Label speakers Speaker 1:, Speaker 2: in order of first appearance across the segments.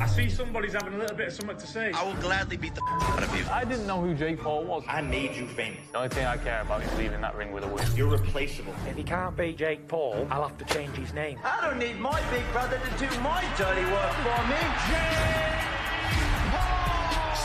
Speaker 1: I see somebody's having a little bit of something to say.
Speaker 2: I will gladly beat the out of you.
Speaker 3: I didn't know who Jake Paul was.
Speaker 4: I made you famous.
Speaker 3: The only thing I care about is leaving that ring with a win.
Speaker 4: You're replaceable.
Speaker 5: If he can't beat Jake Paul, I'll have to change his name.
Speaker 6: I don't need my big brother to do my dirty work for me.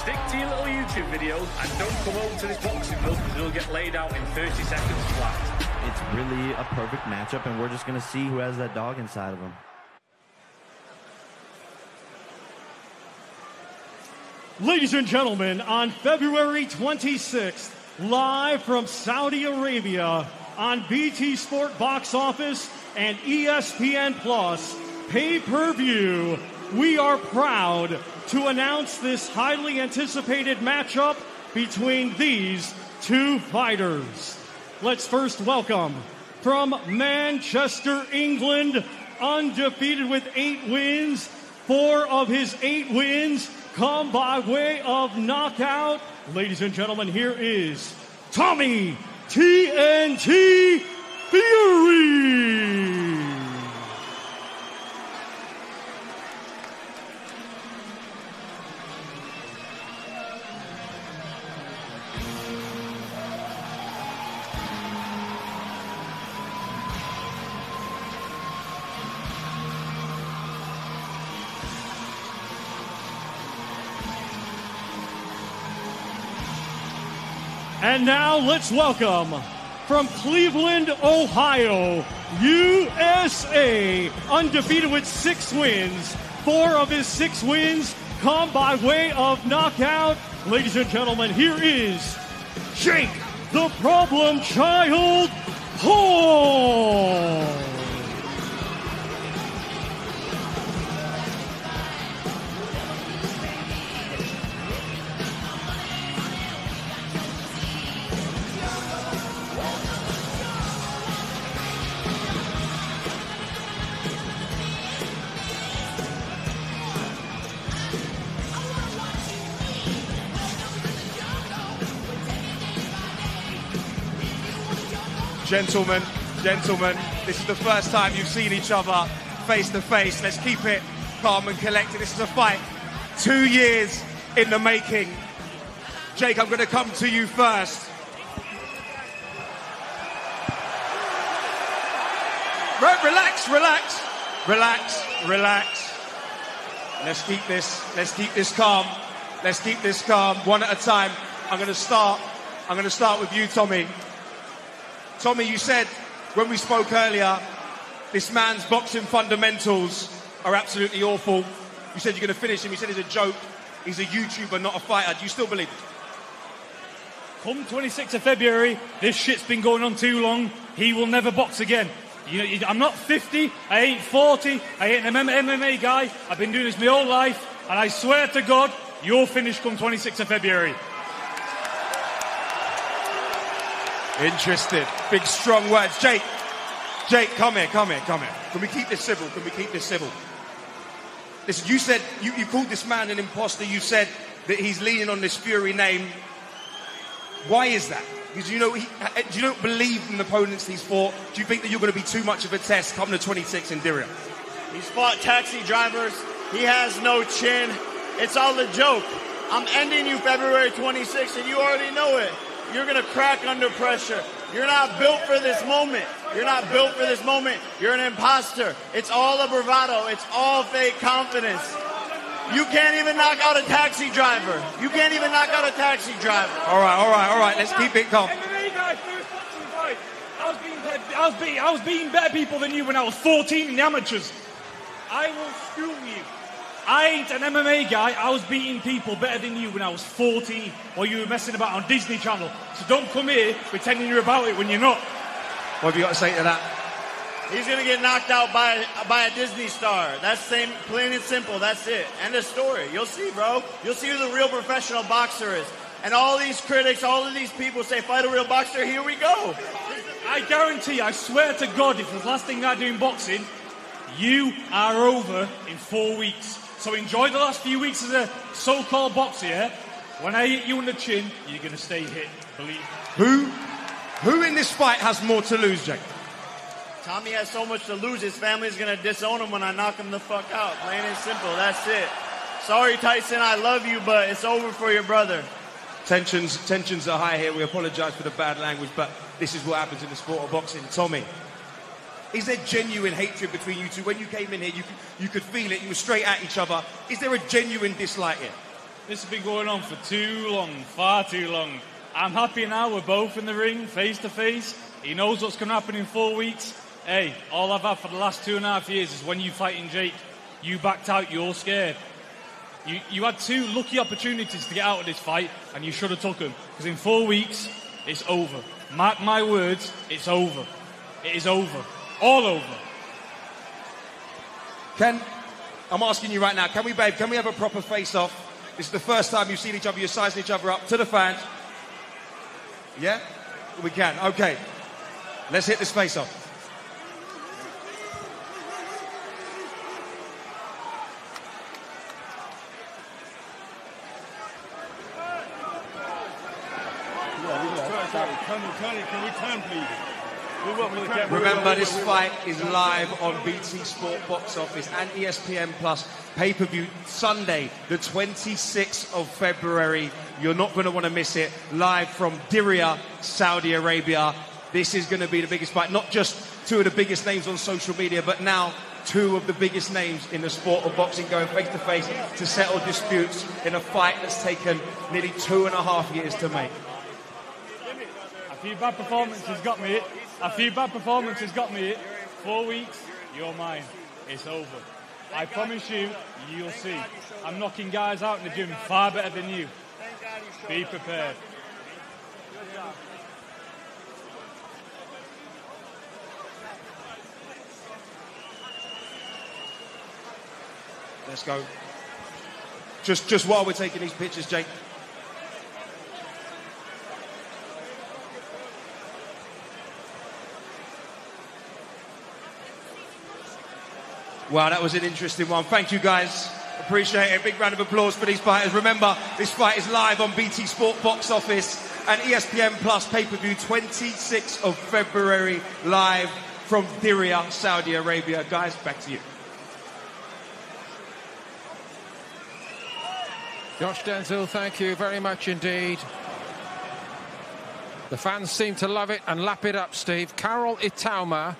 Speaker 1: Stick to your little YouTube videos and don't come over to this boxing book because you'll get laid out in 30 seconds flat.
Speaker 7: It's really a perfect matchup, and we're just going to see who has that dog inside of him.
Speaker 8: Ladies and gentlemen, on February 26th, live from Saudi Arabia on BT Sport Box Office and ESPN Plus pay-per-view, we are proud to announce this highly anticipated matchup between these two fighters. Let's first welcome from Manchester, England, undefeated with 8 wins. 4 of his 8 wins come by way of knockout. Ladies and gentlemen, here is Tommy TNT Fury. And now let's welcome from Cleveland, Ohio, USA, undefeated with 6 wins. 4 of his 6 wins come by way of knockout. Ladies and gentlemen, here is Jake the Problem Child Paul.
Speaker 9: Gentlemen, this is the first time you've seen each other face to face. Let's keep it calm and collected. This is a fight 2 years in the making. Jake, I'm going to come to you first. Relax. Let's keep this calm. One at a time. I'm going to start with you, Tommy. Tommy, you said when we spoke earlier, this man's boxing fundamentals are absolutely awful. You said you're going to finish him. You said he's a joke. He's a YouTuber, not a fighter. Do you still believe it?
Speaker 10: Come 26th of February, this shit's been going on too long. He will never box again. I'm not 50, I ain't 40, I ain't an MMA guy. I've been doing this my whole life, and I swear to God, you'll finish come 26th of February.
Speaker 9: Interesting. Big, strong words. Jake, come here. Can we keep this civil? Listen, you said, you called this man an imposter. You said that he's leaning on this Fury name. Why is that? Because do you not believe in the opponents he's fought? Do you think that you're going to be too much of a test come to 26 in Diriyah?
Speaker 11: He's fought taxi drivers. He has no chin. It's all a joke. I'm ending you February 26th, and you already know it. You're going to crack under pressure. You're not built for this moment. You're an imposter. It's all a bravado. It's all fake confidence. You can't even knock out a taxi driver. All
Speaker 9: right. Let's keep it calm.
Speaker 10: MMA guy, first boxing fight. I was beating better people than you when I was 14 in the amateurs. I will school you. I ain't an MMA guy. I was beating people better than you when I was 14 while you were messing about on Disney Channel. So don't come here pretending you're about it when you're not.
Speaker 9: What have you got to say to that?
Speaker 11: He's going to get knocked out by a Disney star. That's plain and simple. That's it. End of story. You'll see, bro. You'll see who the real professional boxer is. And all these critics, all of these people say, fight a real boxer. Here we go.
Speaker 10: I guarantee, I swear to God, if it's the last thing I do in boxing, you are over in 4 weeks. So enjoy the last few weeks as a so-called boxer, yeah? When I hit you on the chin, you're going to stay hit, believe me.
Speaker 9: Who in this fight has more to lose, Jake?
Speaker 11: Tommy has so much to lose, his family's going to disown him when I knock him the fuck out. Plain and simple, that's it. Sorry, Tyson, I love you, but it's over for your brother.
Speaker 9: Tensions are high here. We apologise for the bad language, but this is what happens in the sport of boxing. Tommy, is there genuine hatred between you two? When you came in here, you could feel it. You were straight at each other. Is there a genuine dislike here?
Speaker 10: This has been going on for too long, far too long. I'm happy now we're both in the ring, face to face. He knows what's going to happen in 4 weeks. Hey, all I've had for the last 2.5 years is when you fighting Jake, you backed out, you're scared. You had 2 lucky opportunities to get out of this fight, and you should have took them. Because in 4 weeks, it's over. Mark my words, it's over. It is over. All over.
Speaker 9: I'm asking you right now, can we have a proper face-off? This is the first time you've seen each other, you're sizing each other up to the fans. Yeah? We can, okay. Let's hit this face-off.
Speaker 10: Can we turn, please?
Speaker 9: Remember, this fight is live on BT Sport Box Office and ESPN Plus pay-per-view Sunday, the 26th of February. You're not going to want to miss it. Live from Diriyah, Saudi Arabia. This is going to be the biggest fight. Not just 2 of the biggest names on social media, but now 2 of the biggest names in the sport of boxing going face-to-face to settle disputes in a fight that's taken nearly 2.5 years to make.
Speaker 10: A few bad performances got me it. 4 weeks, you're mine. It's over. I promise you, you'll see. I'm knocking guys out in the gym far better than you. Be prepared.
Speaker 9: Let's go. Just while we're taking these pictures, Jake. Wow, that was an interesting one. Thank you, guys. Appreciate it. Big round of applause for these fighters. Remember, this fight is live on BT Sport Box Office and ESPN Plus pay-per-view 26th of February, live from Diriyah, Saudi Arabia. Guys, back to you.
Speaker 4: Josh Denzil, thank you very much indeed. The fans seem to love it and lap it up, Steve. Karol Itauma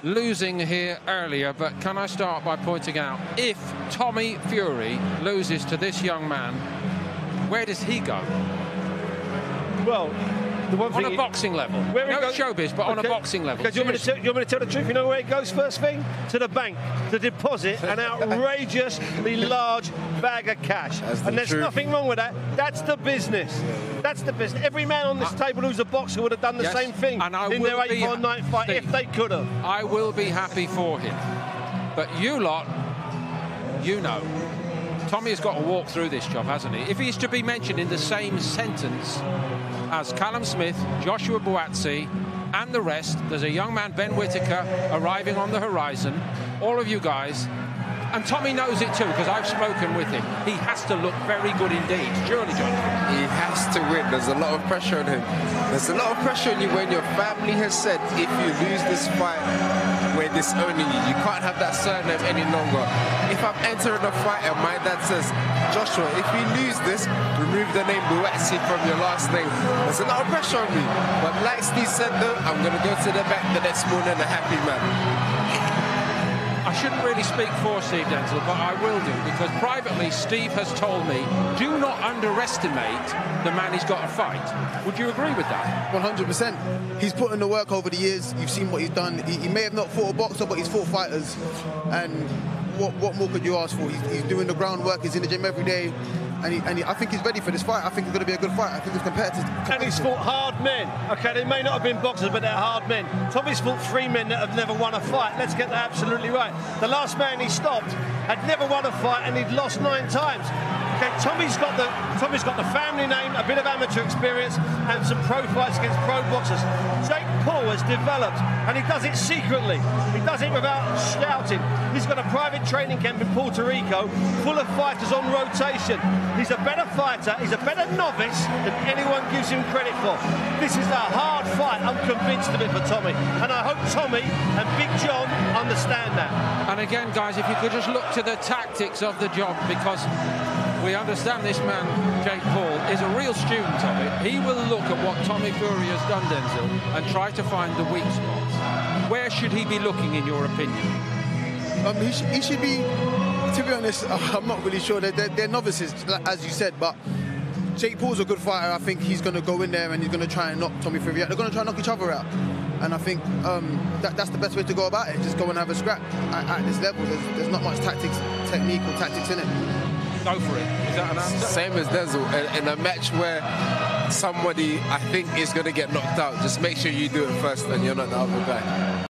Speaker 4: losing here earlier, but can I start by pointing out, if Tommy Fury loses to this young man, where does he go?
Speaker 12: Well, the one
Speaker 4: on
Speaker 12: thing
Speaker 4: a boxing level. No showbiz, but on a boxing level.
Speaker 12: Because you want me to tell the truth? You know where it goes first thing? To the bank to deposit an outrageously large bag of cash. And there's nothing wrong with that. That's the business. That's the business. Every man on this table who's a boxer would have done the same thing in their 8-fight night fight if they could have.
Speaker 4: I will be happy for him. But you lot, you know, Tommy has got to walk through this job, hasn't he? If he's to be mentioned in the same sentence as Callum Smith, Joshua Buatsi and the rest, there's a young man, Ben Whittaker, arriving on the horizon. All of you guys. And Tommy knows it too, because I've spoken with him. He has to look very good indeed. Surely, John?
Speaker 13: He has to win. There's a lot of pressure on him. There's a lot of pressure on you when your family has said, if you lose this fight, we're disowning you. You can't have that surname any longer. If I'm entering a fight and my dad says, Joshua, if you lose this, remove the name Buatsi from your last name. There's a lot of pressure on me. But like Steve said though, I'm going to go to the back the next morning a happy man.
Speaker 4: I shouldn't really speak for Steve Denzil, but I will do, because privately Steve has told me, do not underestimate the man he's got to fight. Would you agree with that?
Speaker 14: 100%. He's put in the work over the years. You've seen what he's done. He may have not fought a boxer, but he's fought fighters. And what more could you ask for? He's doing the groundwork. He's in the gym every day. And I think he's ready for this fight. I think it's going to be a good fight. I think it's competitive.
Speaker 12: And he's fought hard men. Okay, they may not have been boxers, but they're hard men. Tommy's fought 3 men that have never won a fight. Let's get that absolutely right. The last man he stopped had never won a fight and he'd lost 9 times. Okay, Tommy's got the family name, a bit of amateur experience, and some pro fights against pro boxers. Jake Paul has developed, and he does it secretly. He does it without shouting. He's got a private training camp in Puerto Rico full of fighters on rotation. He's a better fighter, he's a better novice than anyone gives him credit for. This is a hard fight, I'm convinced of it for Tommy, and I hope Tommy and Big John understand that.
Speaker 4: And again, guys, if you could just look to the tactics of the job, because we understand this man, Jake Paul, is a real student of it. He will look at what Tommy Fury has done, Denzel, and try to find the weak spots. Where should he be looking, in your opinion?
Speaker 14: He should be, to be honest, I'm not really sure. They're novices, as you said, but Jake Paul's a good fighter. I think he's going to go in there and he's going to try and knock Tommy Fury out. They're going to try and knock each other out. And I think that's the best way to go about it. Just go and have a scrap at this level. There's not much technique or tactics in it.
Speaker 4: Go for it. Is that an answer?
Speaker 13: Same as Denzel. In a match where somebody, I think, is going to get knocked out, just make sure you do it first and you're not the other guy.